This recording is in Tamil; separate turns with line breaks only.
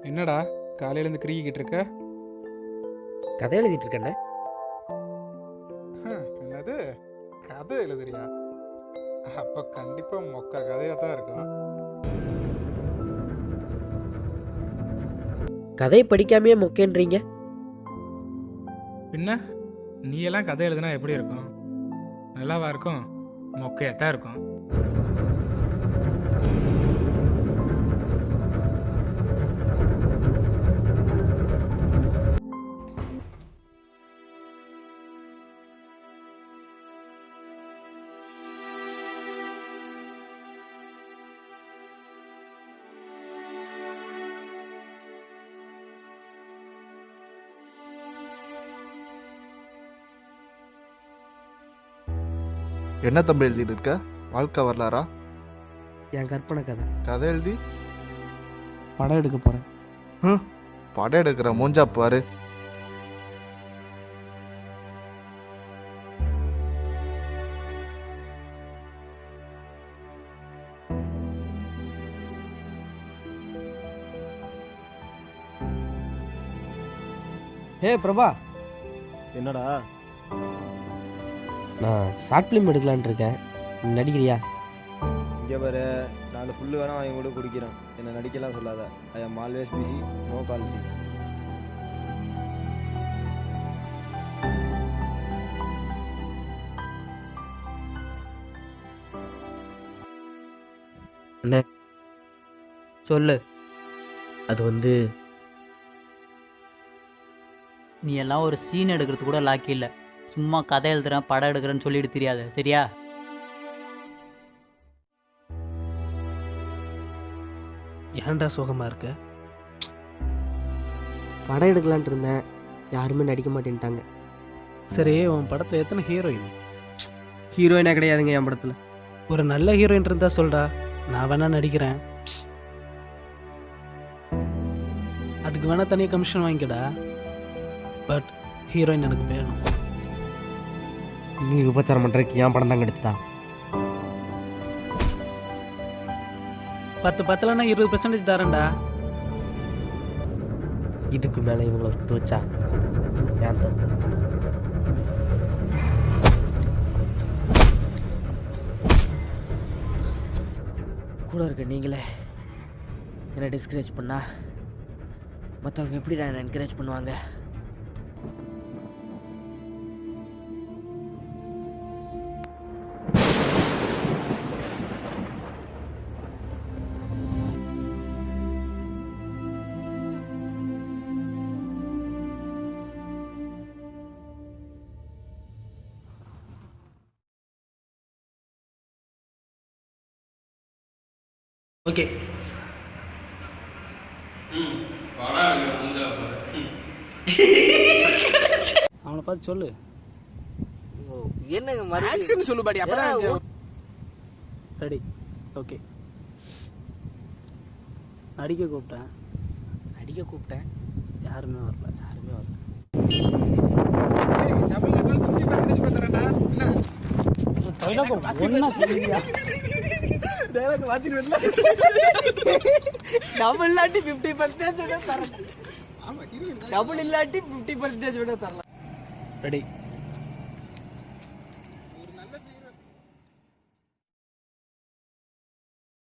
என்னடா காலையிலேருந்து கிரிக்கிட்டு இருக்க?
கதை எழுதிட்டு இருக்கேன்டா.
என்னது கதை எழுதுறியா? அப்போ கண்டிப்பாக மொக்க கதையாக தான் இருக்கும்.
கதை படிக்காமையே மொக்கேன்றீங்க.
பின்ன நீ எல்லாம் கதை எழுதுனா எப்படி இருக்கும்? நல்லாவா இருக்கும்? மொக்கையாக தான் இருக்கும்.
என்ன தம்பி எழுதிட்டு இருக்க? வாழ்க்கை வரலாறா?
என் கற்பனை கதை.
கதை எழுதி
படம் எடுக்க போகிறேன்.
படம் எடுக்கிற மூஞ்சா பாரு.
ஹே பிரபா,
என்னடா?
நான் ஷார்ட் ஃபிலிம் எடுக்கலான்னு இருக்கேன். நீ நடிக்கிறியா?
இங்கே பாரு, 4 ஃபுல்லு வேணா வாங்கி கூட குடிக்கிறேன். என்னை நடிக்கலாம் சொல்லாத. I am always busy, no calls.
என்ன சொல்லு. அது வந்து
நீ எல்லாம் ஒரு சீன் எடுக்கிறது கூட லாக்கி இல்லை. சும்மா கதை எழுதுறேன் படம் எடுக்கிறேன்னு சொல்லிட்டு தெரியாது, சரியா?
ஏன்டா சோகமாக இருக்க?
படம் எடுக்கலான்ட்டு இருந்தேன், யாருமே நடிக்க மாட்டேன்ட்டாங்க.
சரி, உன் படத்தில் எத்தனை ஹீரோயின்?
ஹீரோயினா கிடையாதுங்க என் படத்தில்.
ஒரு நல்ல ஹீரோயின் இருந்தா சொல்டா, நான் வேணா நடிக்கிறேன். அதுக்கு வேணா தனியாக கமிஷன் வாங்கிக்கடா. பட் ஹீரோயின் எனக்கு வேணும்.
நீ உபச்சாரம் பண்ணுறதுக்கு என் படம் தான் கிடைச்சதா?
10 பத்தலன்னா 20% தரேன்டா.
இதுக்கு மேலே இவங்களை விட்டு வச்சா ஏன் தப்பு? கூட இருக்க நீங்களே என்னை டிஸ்கரேஜ் பண்ணா மற்றவங்க எப்படி நான் என்கரேஜ் பண்ணுவாங்க?
ஓகே, அவனை பார்த்து சொல்லு.
என்னங்க
ரெடி? ஓகே. நடிக்க கூப்பிட்டேன்.
அடிக்க கூப்பிட்டேன்,
யாருமே வரல. ஒன்னா சொல்லியா?
டபுள் இல்லாட்டி 50% விட தரலாம். டபுள் இல்லாட்டி 50% விட தரலாம்.
ரெடி?